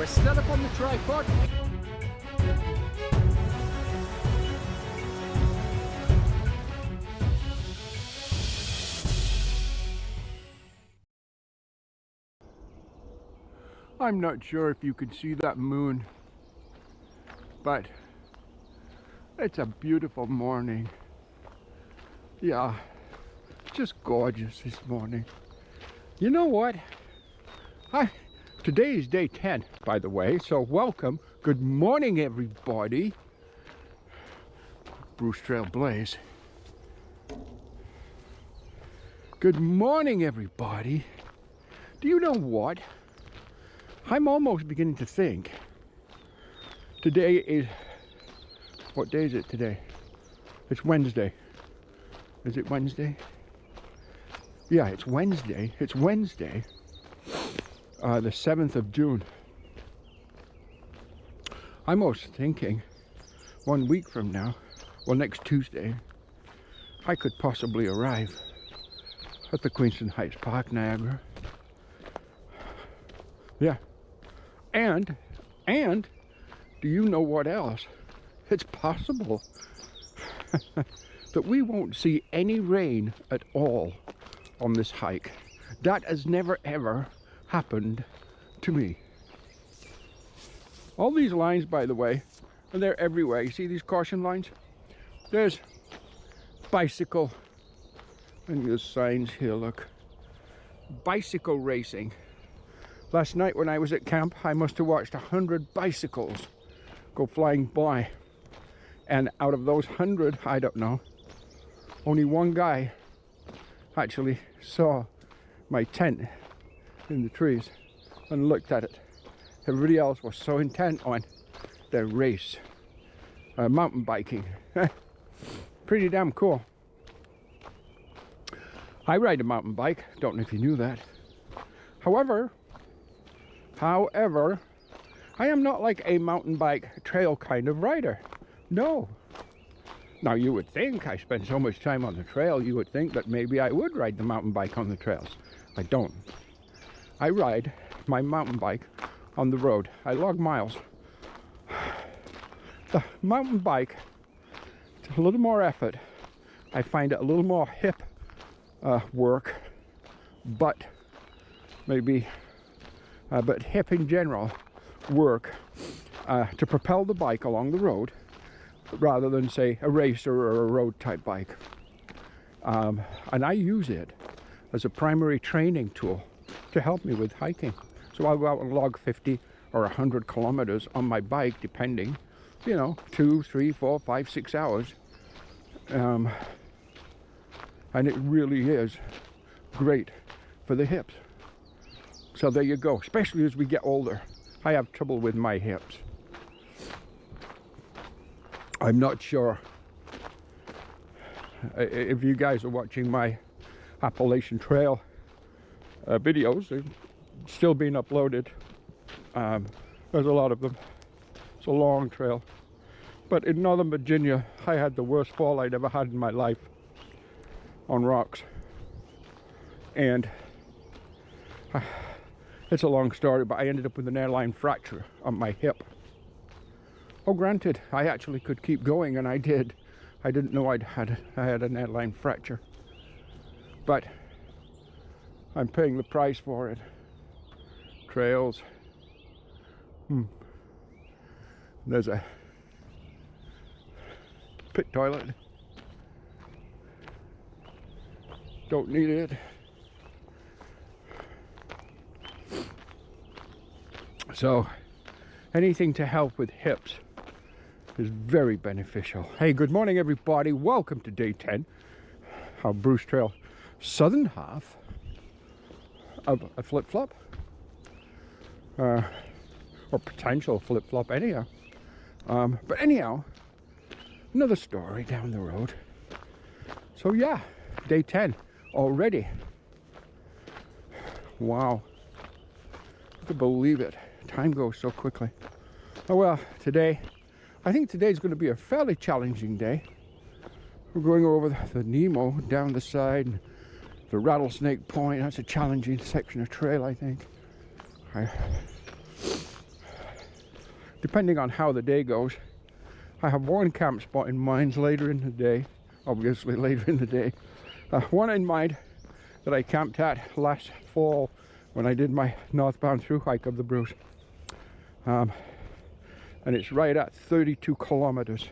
We're still up on the tripod. I'm not sure if you can see that moon, but it's a beautiful morning. Yeah, just gorgeous this morning. You know what? Today is day 10, by the way, so welcome. Good morning, everybody. Bruce Trail Blaze. Good morning, everybody. Do you know what? I'm almost beginning to think today is, what day is it today? It's Wednesday. Is it Wednesday? Yeah, it's Wednesday. It's Wednesday, the 7th of June. I'm almost thinking 1 week from now, well, next Tuesday, I could possibly arrive at the Queenston Heights Park, Niagara. Yeah. And do you know what else? It's possible that we won't see any rain at all on this hike. That has never ever happened to me. All these lines, by the way, and they're everywhere. You see these caution lines? There's bicycle, and there's signs here, look. Bicycle racing. Last night when I was at camp, I must have watched 100 bicycles go flying by. And out of those 100, I don't know, only one guy actually saw my tent in the trees and looked at it. Everybody else was so intent on their race, mountain biking. Pretty damn cool. I ride a mountain bike, don't know if you knew that. However, I am not like a mountain bike trail kind of rider. No. Now you would think, I spend so much time on the trail, you would think that maybe I would ride the mountain bike on the trails. I don't. I ride my mountain bike on the road. I log miles. The mountain bike, it's a little more effort. I find it a little more hip work, but hip in general work to propel the bike along the road rather than, say, a racer or a road type bike. And I use it as a primary training tool to help me with hiking. So I'll go out and log 50 or 100 kilometers on my bike, depending, you know, 2, 3, 4, 5, 6 hours. And it really is great for the hips. So there you go, especially as we get older. I have trouble with my hips. I'm not sure if you guys are watching my Appalachian Trail videos. They're still being uploaded. There's a lot of them. It's a long trail. But in Northern Virginia, I had the worst fall I'd ever had in my life on rocks. And it's a long story, but I ended up with an airline fracture on my hip. Oh, granted, I actually could keep going, and I did. I didn't know I had an airline fracture. But I'm paying the price for it. Trails. There's a pit toilet. Don't need it. So anything to help with hips is very beneficial. Hey, good morning, everybody. Welcome to day 10 of Bruce Trail, southern half of a flip-flop, or potential flip-flop anyhow. But anyhow, another story down the road. So yeah, day 10 already. Wow, I can believe it. Time goes so quickly. Oh well, I think today's going to be a fairly challenging day. We're going over the Nemo down the side, and the Rattlesnake Point. That's a challenging section of trail, I think. depending on how the day goes. I have one camp spot in mind later in the day, obviously later in the day. One in mind that I camped at last fall when I did my northbound through hike of the Bruce. And it's right at 32 kilometers.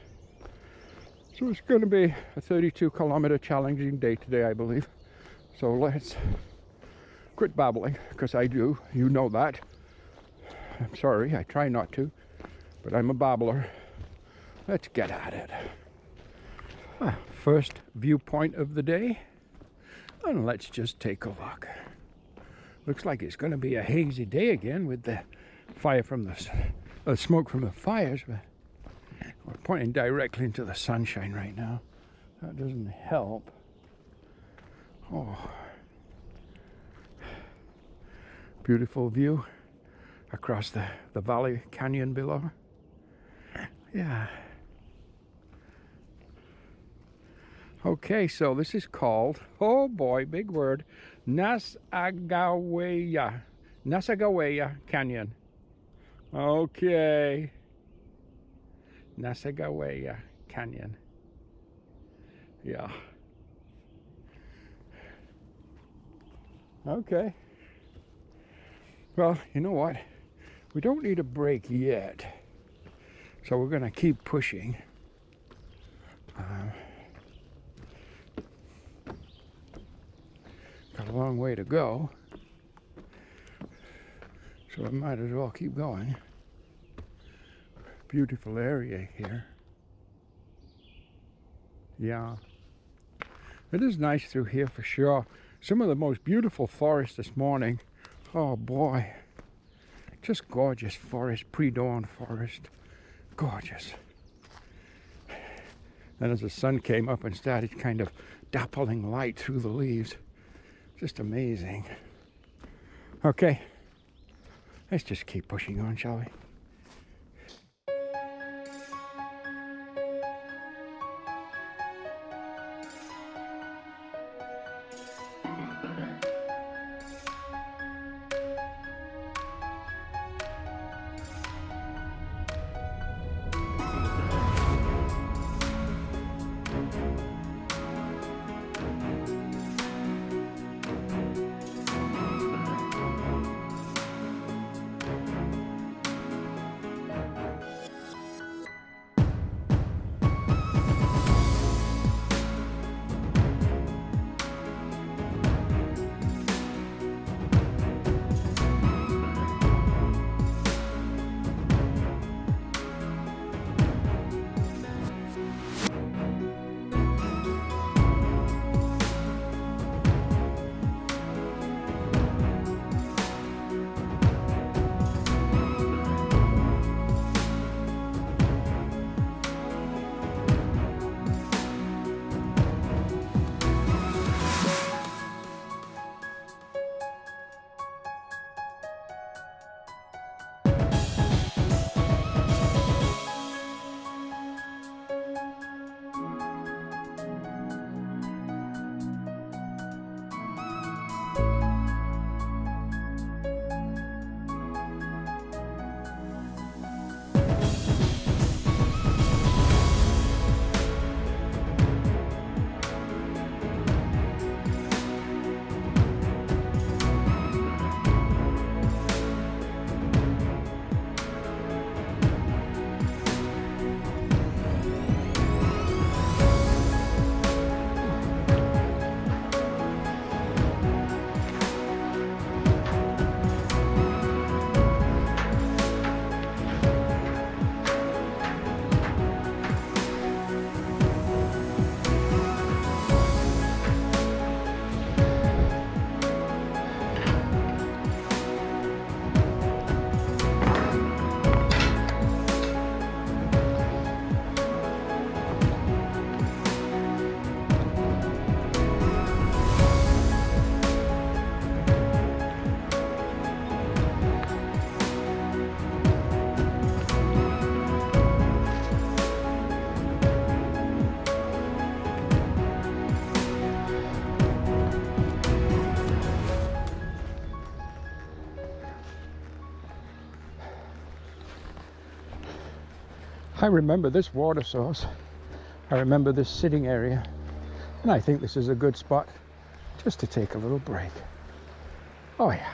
So it's going to be a 32-kilometer challenging day today, I believe. So let's quit babbling, because I do, you know that. I'm sorry, I try not to, but I'm a babbler. Let's get at it. First viewpoint of the day, and let's just take a look. Looks like it's going to be a hazy day again with the fire from the smoke from the fires, but we're pointing directly into the sunshine right now. That doesn't help. Oh, beautiful view across the valley canyon below. Yeah. Okay, so this is called, oh boy, big word, Nasagaweya Canyon. Okay. Nasagaweya Canyon. Yeah. Okay. Well, you know what? We don't need a break yet. So we're going to keep pushing. Got a long way to go. So I might as well keep going. Beautiful area here. Yeah. It is nice through here for sure. Some of the most beautiful forest this morning. Oh boy. Just gorgeous forest, pre-dawn forest. Gorgeous. Then as the sun came up and started kind of dappling light through the leaves. Just amazing. Okay. Let's just keep pushing on, shall we? I remember this water source. I remember this sitting area. And I think this is a good spot just to take a little break. Oh yeah.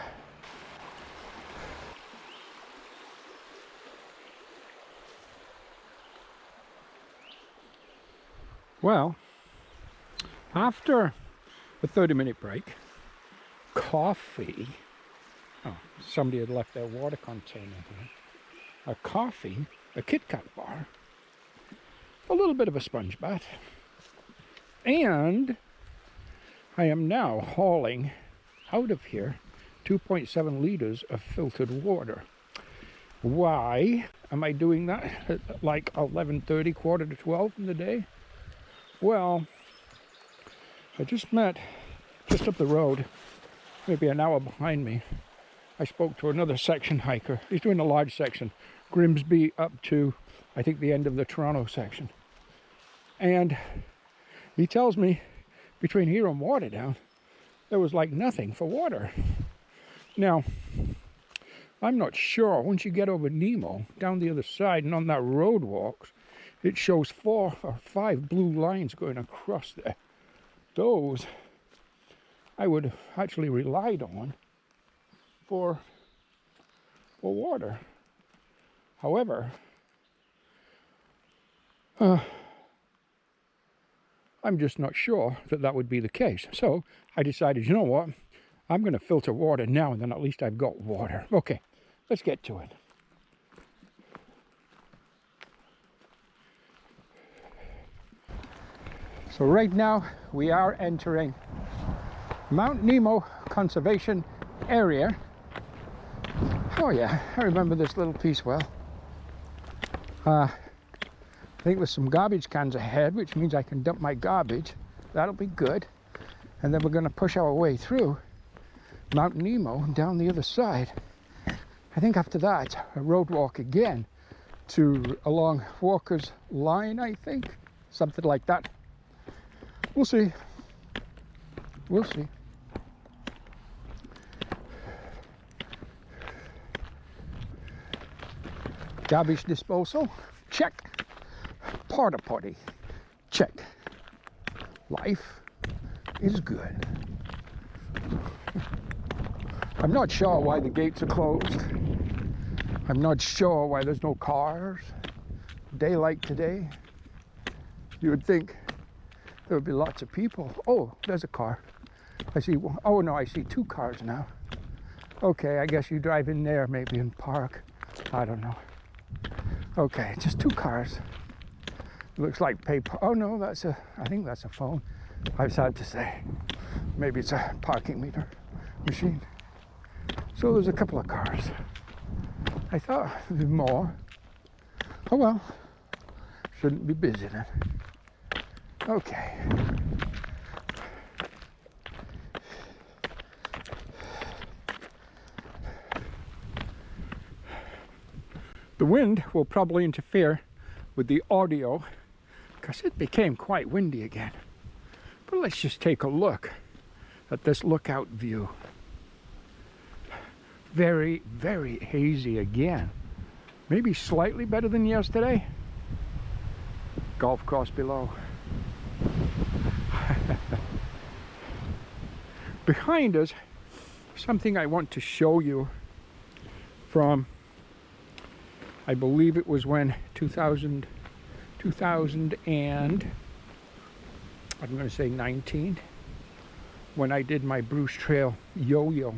Well, after a 30-minute break, coffee. Oh, somebody had left their water container here. A coffee, a Kit Kat bar, a little bit of a sponge bath, and I am now hauling out of here 2.7 liters of filtered water. Why am I doing that at like 11:30, quarter to 12 in the day? Well, I just met, just up the road, maybe an hour behind me, I spoke to another section hiker. He's doing a large section, Grimsby up to, I think, the end of the Toronto section. And he tells me between here and Waterdown, there was like nothing for water. Now, I'm not sure, once you get over Nemo, down the other side and on that road walks, it shows 4 or 5 blue lines going across there. Those I would have actually relied on for water. However, I'm just not sure that that would be the case. So I decided, you know what? I'm going to filter water now, and then at least I've got water. Okay, let's get to it. So right now we are entering Mount Nemo Conservation Area. Oh yeah, I remember this little piece well. I think there's some garbage cans ahead, which means I can dump my garbage. That'll be good. And then we're going to push our way through Mount Nemo down the other side. I think after that, a road walk again to along Walker's Line, I think. Something like that. We'll see. We'll see. Garbage disposal, check. Porta potty, check. Life is good. I'm not sure why the gates are closed. I'm not sure why there's no cars. Day like today, you would think there would be lots of people. Oh, there's a car. I see, oh no, I see 2 cars now. Okay, I guess you drive in there maybe and park. I don't know. Okay, just 2 cars. Looks like paper. Oh no, I think that's a phone. I was sad to say. Maybe it's a parking meter machine. So there's a couple of cars. I thought there'd be more. Oh well, shouldn't be busy then. Okay. The wind will probably interfere with the audio because it became quite windy again. But let's just take a look at this lookout view. Very, very hazy again. Maybe slightly better than yesterday. Golf course below. Behind us, something I want to show you from, I believe it was when 2000 and I'm going to say 19, when I did my Bruce Trail yo-yo.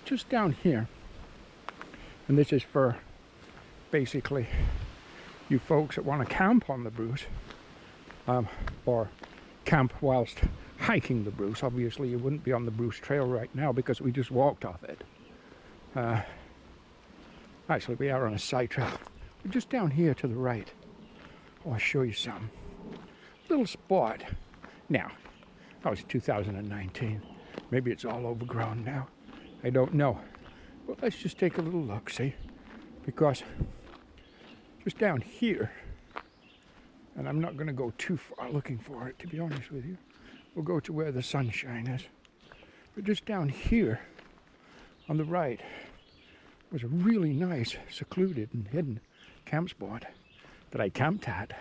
Just down here, and this is for basically you folks that want to camp on the Bruce, or camp whilst hiking the Bruce. Obviously you wouldn't be on the Bruce Trail right now because we just walked off it. Actually we are on a side trail. But just down here to the right, I'll show you some little spot. Now, that was 2019. Maybe it's all overgrown now. I don't know. But let's just take a little look, see? Because just down here, and I'm not going to go too far looking for it, to be honest with you. We'll go to where the sunshine is. But just down here on the right was a really nice, secluded and hidden camp spot. that I camped at,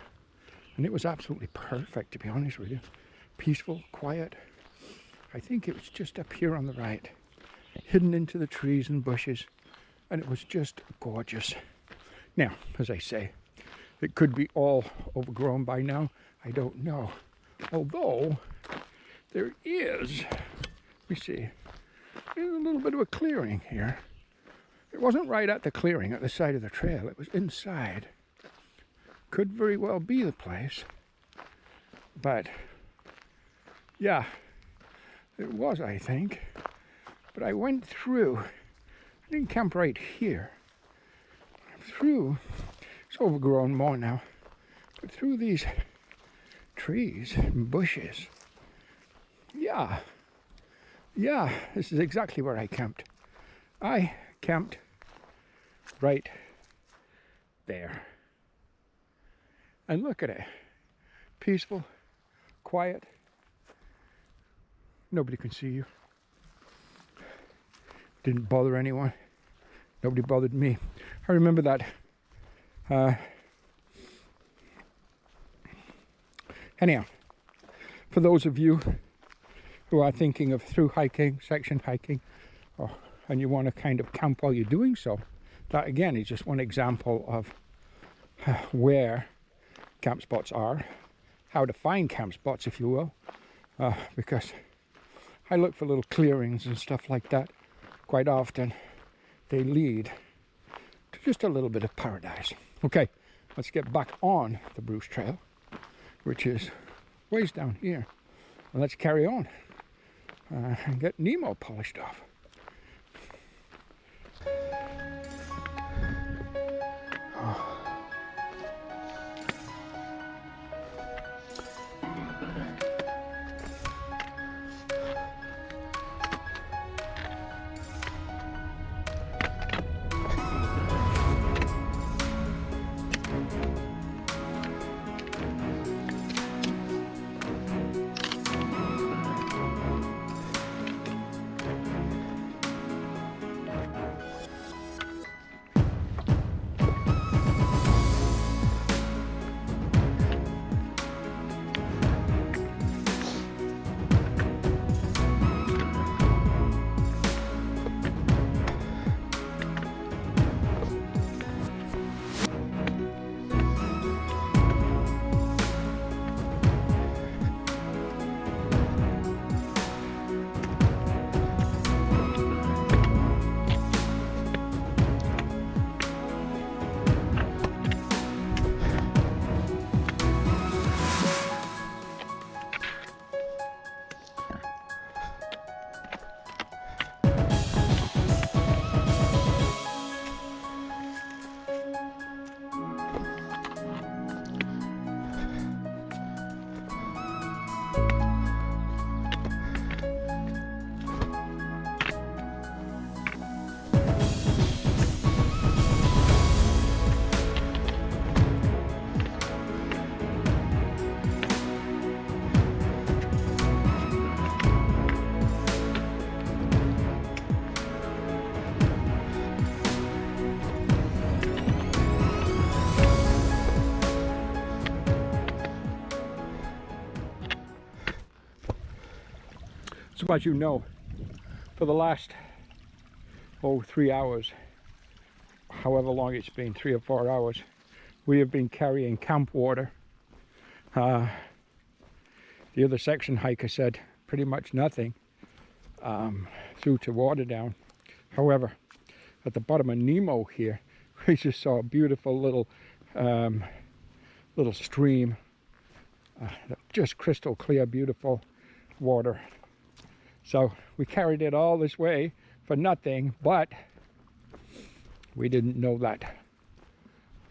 and it was absolutely perfect, to be honest with you. Peaceful, quiet. I think it was just up here on the right, hidden into the trees and bushes, and it was just gorgeous. Now, as I say, it could be all overgrown by now. I don't know. Although there is, let me see, there's a little bit of a clearing here. It wasn't right at the clearing at the side of the trail. It was inside. Could very well be the place. But yeah, it was, I think. But I went through. I didn't camp right here. Through, it's overgrown more now, but through these trees and bushes. Yeah, this is exactly where I camped. I camped right there. And look at it. Peaceful, quiet. Nobody can see you. Didn't bother anyone. Nobody bothered me. I remember that. Anyhow, for those of you who are thinking of through hiking, section hiking, and you want to kind of camp while you're doing so, that again is just one example of where camp spots are, how to find camp spots, if you will, because I look for little clearings and stuff like that. Quite often they lead to just a little bit of paradise. Okay, let's get back on the Bruce Trail, which is ways down here, and let's carry on and get Nemo polished off. So as you know, for the last 3 hours, however long it's been, 3 or 4 hours, we have been carrying camp water. The other section hiker said pretty much nothing through to water down. However, at the bottom of Nemo here, we just saw a beautiful little stream, just crystal clear, beautiful water. So we carried it all this way for nothing, but we didn't know that.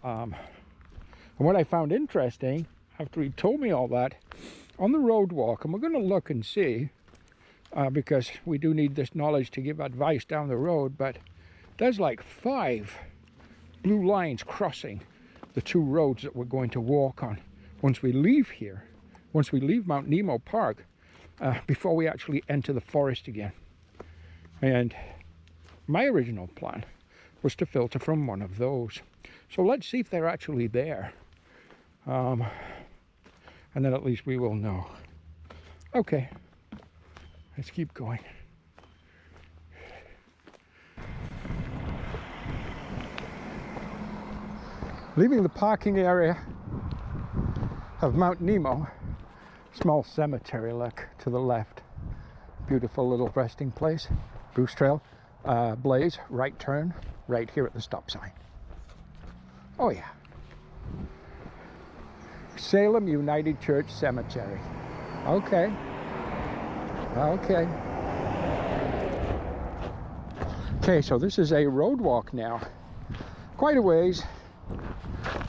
And what I found interesting, after he told me all that, on the road walk, and we're going to look and see, because we do need this knowledge to give advice down the road, but there's like 5 blue lines crossing the 2 roads that we're going to walk on once we leave here, once we leave Mount Nemo Park, before we actually enter the forest again. And my original plan was to filter from one of those. So let's see if they're actually there. And then at least we will know. Okay, let's keep going. Leaving the parking area of Mount Nemo, small cemetery look to the left. Beautiful little resting place. Bruce Trail, Blaze, right turn, right here at the stop sign. Oh yeah. Salem United Church Cemetery. Okay. Okay. Okay, so this is a road walk now. Quite a ways.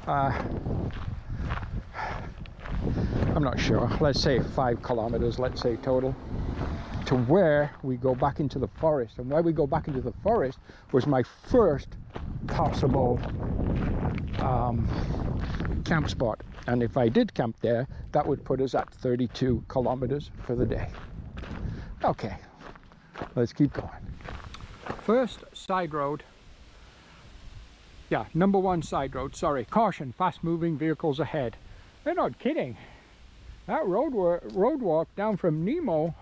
I'm not sure. Let's say 5 kilometers, let's say total, to where we go back into the forest. And where we go back into the forest was my first possible camp spot. And if I did camp there, that would put us at 32 kilometers for the day. Okay, let's keep going. First side road. Yeah, number 1 side road, sorry. Caution, fast moving vehicles ahead. They're not kidding. That road walk down from Nemo,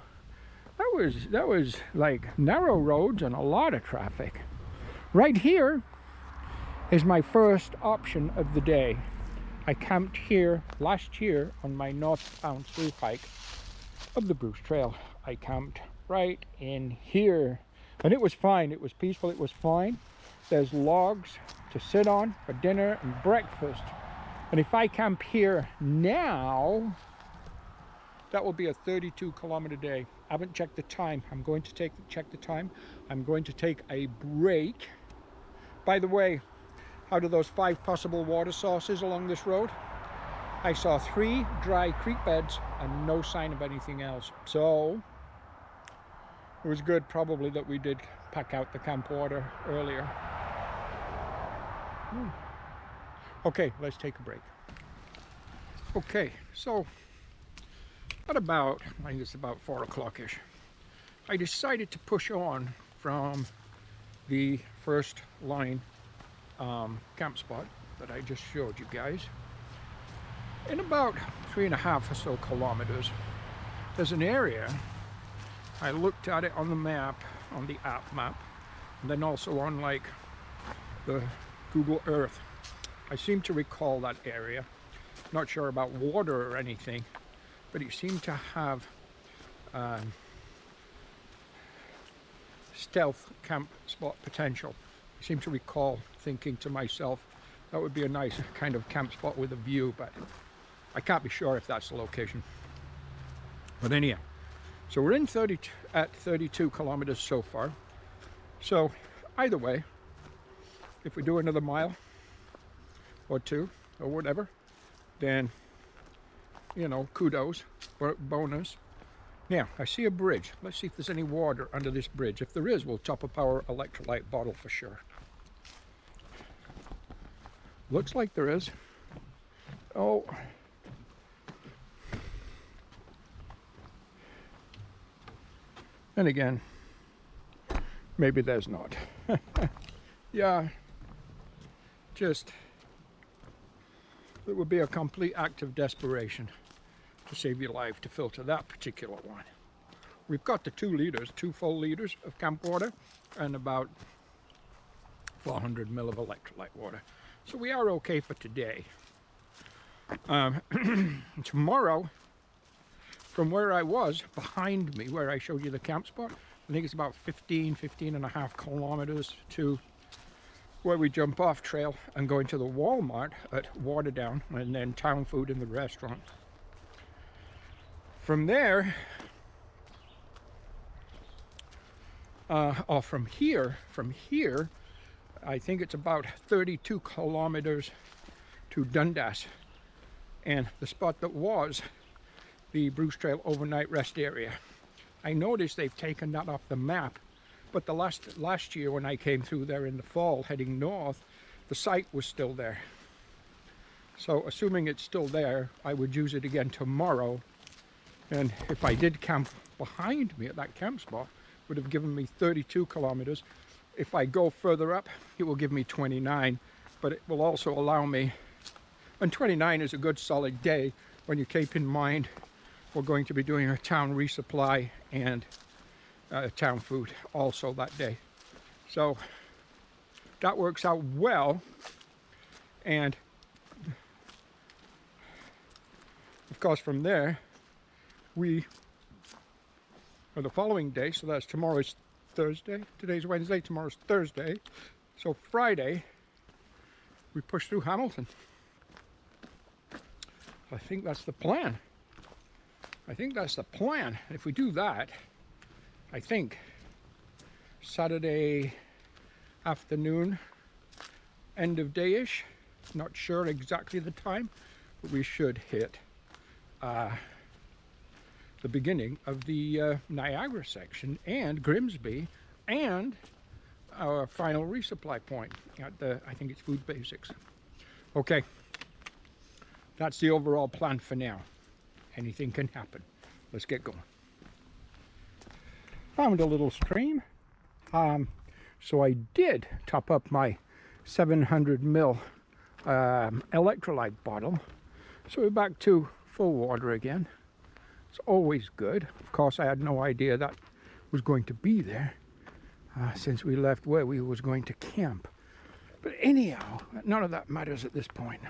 that was like narrow roads and a lot of traffic. Right here is my first option of the day. I camped here last year on my northbound through hike of the Bruce Trail. I camped right in here and it was fine. It was peaceful, it was fine. There's logs to sit on for dinner and breakfast. And if I camp here now, that will be a 32 kilometer day. I haven't checked the time. I'm going to check the time. I'm going to take a break. By the way, out of those 5 possible water sources along this road, I saw 3 dry creek beds and no sign of anything else. So it was good probably that we did pack out the camp water earlier. Okay, let's take a break. Okay, so at about, I think it's about 4 o'clock-ish, I decided to push on from the first line camp spot that I just showed you guys. In about 3.5 or so kilometers, there's an area. I looked at it on the map, on the app map, and then also on like the Google Earth. I seem to recall that area. Not sure about water or anything, but it seemed to have stealth camp spot potential. I seem to recall thinking to myself, that would be a nice kind of camp spot with a view, but I can't be sure if that's the location. But anyhow, so we're in at 32 kilometers so far. So either way, if we do another mile or 2 or whatever, then, you know, kudos or bonus. Now, I see a bridge. Let's see if there's any water under this bridge. If there is, we'll top up our electrolyte bottle for sure. Looks like there is. Oh. And again, maybe there's not. Yeah, just, it would be a complete act of desperation to save your life to filter that particular one. We've got the 2 liters, 2 full liters of camp water and about 400 ml of electrolyte water. So we are okay for today. Tomorrow, from where I was, behind me, where I showed you the camp spot, I think it's about 15.5 kilometers to where we jump off trail and go into the Walmart at Waterdown and then Town Food in the restaurant. From there, or from here, I think it's about 32 kilometers to Dundas, and the spot that was the Bruce Trail overnight rest area. I noticed they've taken that off the map, but the last year when I came through there in the fall heading north, the site was still there. So assuming it's still there, I would use it again tomorrow, and if I did camp behind me at that camp spot, it would have given me 32 kilometers. If I go further up, it will give me 29, but it will also allow me And 29 is a good solid day when you keep in mind we're going to be doing a town resupply and town food also that day. So that works out well. And of course from there we, or the following day, so that's tomorrow's Thursday, today's Wednesday, tomorrow's Thursday, so Friday we push through Hamilton. I think that's the plan. I think that's the plan. If we do that, I think Saturday afternoon, end of day-ish, not sure exactly the time, but we should hit the beginning of the Niagara section and Grimsby and our final resupply point at the, I think it's Food Basics. Okay, that's the overall plan for now. Anything can happen. Let's get going. Found a little stream. So I did top up my 700 ml electrolyte bottle. So we're back to full water again. It's always good. Of course, I had no idea that was going to be there since we left where we was going to camp. But anyhow, none of that matters at this point.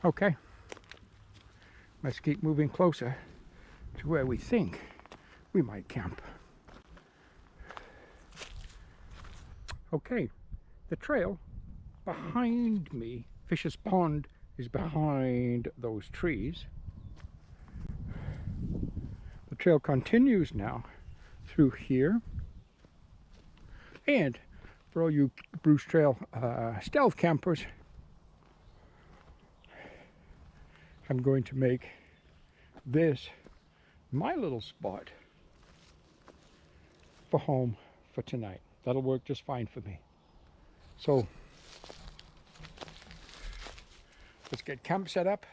Okay, let's keep moving closer to where we think we might camp. Okay, the trail behind me, Fish's Pond is behind those trees. The trail continues now through here. And for all you Bruce Trail stealth campers, I'm going to make this my little spot for home for tonight. That'll work just fine for me. So let's get camp set up.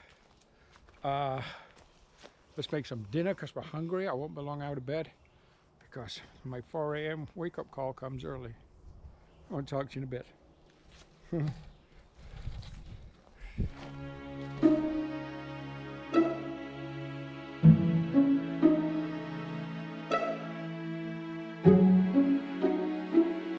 Let's make some dinner because we're hungry. I won't be long out of bed because my 4 a.m. wake-up call comes early. I'll talk to you in a bit.